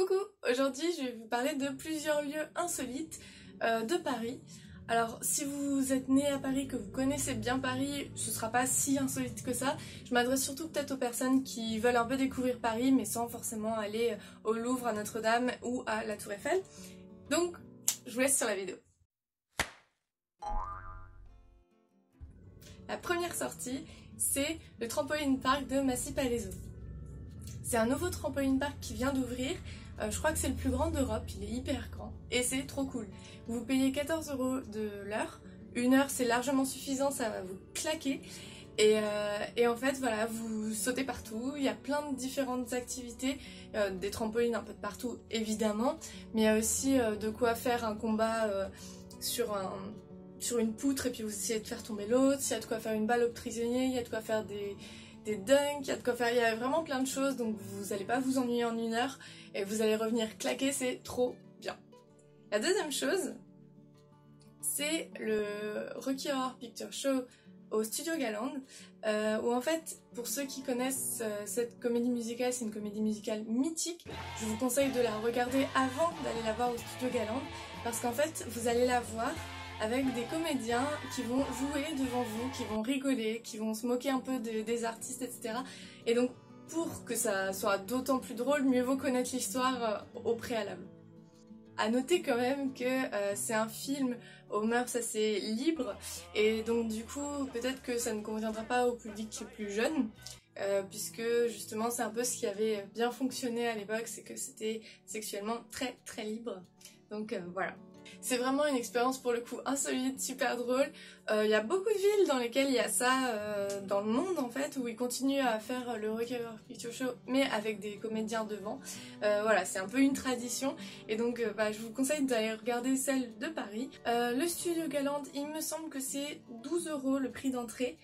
Coucou! Aujourd'hui je vais vous parler de plusieurs lieux insolites de Paris. Alors si vous êtes né à Paris, que vous connaissez bien Paris, ce sera pas si insolite que ça. Je m'adresse surtout peut-être aux personnes qui veulent un peu découvrir Paris mais sans forcément aller au Louvre, à Notre-Dame ou à la Tour Eiffel. Donc je vous laisse sur la vidéo. La première sortie, c'est le trampoline park de Massy-Palaiseau. C'est un nouveau trampoline park qui vient d'ouvrir, je crois que c'est le plus grand d'Europe, il est hyper grand et c'est trop cool. Vous payez 14 € de l'heure, une heure c'est largement suffisant, ça va vous claquer et en fait voilà, vous sautez partout, il y a plein de différentes activités, des trampolines un peu de partout évidemment, mais il y a aussi de quoi faire un combat sur une poutre et puis vous essayez de faire tomber l'autre, il y a de quoi faire une balle au prisonnier, il y a de quoi faire des dunks, il y a de quoi faire, il y a vraiment plein de choses, donc vous n'allez pas vous ennuyer en une heure et vous allez revenir claquer, c'est trop bien. La deuxième chose, c'est le Rocky Horror Picture Show au Studio Galand, où en fait, pour ceux qui connaissent cette comédie musicale, c'est une comédie musicale mythique. Je vous conseille de la regarder avant d'aller la voir au Studio Galand, parce qu'en fait, vous allez la voir avec des comédiens qui vont jouer devant vous, qui vont rigoler, qui vont se moquer un peu des artistes, etc. Et donc, pour que ça soit d'autant plus drôle, mieux vaut connaître l'histoire au préalable. À noter quand même que c'est un film aux mœurs assez libres, et donc du coup, peut-être que ça ne conviendra pas au public le plus jeune, puisque justement c'est un peu ce qui avait bien fonctionné à l'époque, c'est que c'était sexuellement très très libre. Donc voilà. C'est vraiment une expérience pour le coup insolite, super drôle. Il y a beaucoup de villes dans lesquelles il y a ça dans le monde en fait, où ils continuent à faire le Rocky Horror Picture Show mais avec des comédiens devant. Voilà, c'est un peu une tradition et donc je vous conseille d'aller regarder celle de Paris. Le Studio Galand, il me semble que c'est 12 € le prix d'entrée.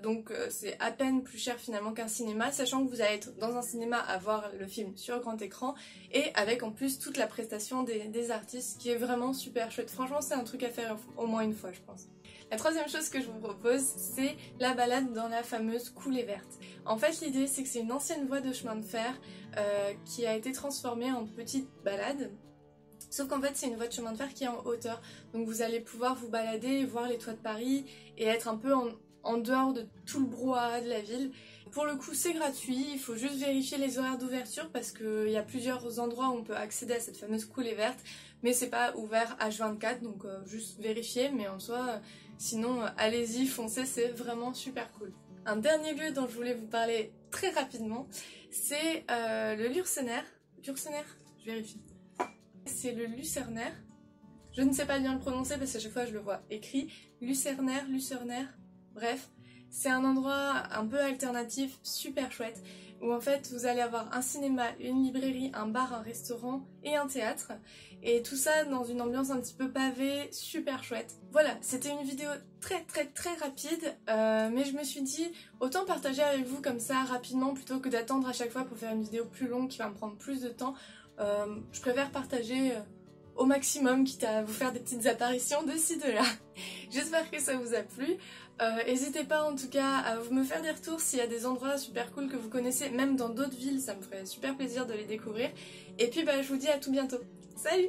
Donc c'est à peine plus cher finalement qu'un cinéma, sachant que vous allez être dans un cinéma à voir le film sur grand écran et avec en plus toute la prestation des artistes qui est vraiment super chouette. Franchement c'est un truc à faire au moins une fois je pense. La troisième chose que je vous propose, c'est la balade dans la fameuse coulée verte. En fait l'idée c'est que c'est une ancienne voie de chemin de fer qui a été transformée en petite balade. Sauf qu'en fait c'est une voie de chemin de fer qui est en hauteur, donc vous allez pouvoir vous balader, voir les toits de Paris et être un peu en dehors de tout le brouhaha de la ville. Pour le coup c'est gratuit, il faut juste vérifier les horaires d'ouverture parce qu'il y a plusieurs endroits où on peut accéder à cette fameuse coulée verte, mais c'est pas ouvert H24, donc juste vérifier, mais en soi sinon allez-y, foncez, c'est vraiment super cool. Un dernier lieu dont je voulais vous parler très rapidement, c'est le Lursener, je vérifie. C'est le Lucernaire, je ne sais pas bien le prononcer parce qu'à chaque fois je le vois écrit, Lucernaire, bref, c'est un endroit un peu alternatif, super chouette, où en fait vous allez avoir un cinéma, une librairie, un bar, un restaurant et un théâtre, et tout ça dans une ambiance un petit peu pavée, super chouette. Voilà, c'était une vidéo très rapide, mais je me suis dit autant partager avec vous comme ça rapidement plutôt que d'attendre à chaque fois pour faire une vidéo plus longue qui va me prendre plus de temps. Je préfère partager au maximum, quitte à vous faire des petites apparitions de ci de là. J'espère que ça vous a plu. N'hésitez pas en tout cas à me faire des retours s'il y a des endroits super cool que vous connaissez, même dans d'autres villes, ça me ferait super plaisir de les découvrir. Et puis je vous dis à tout bientôt. Salut!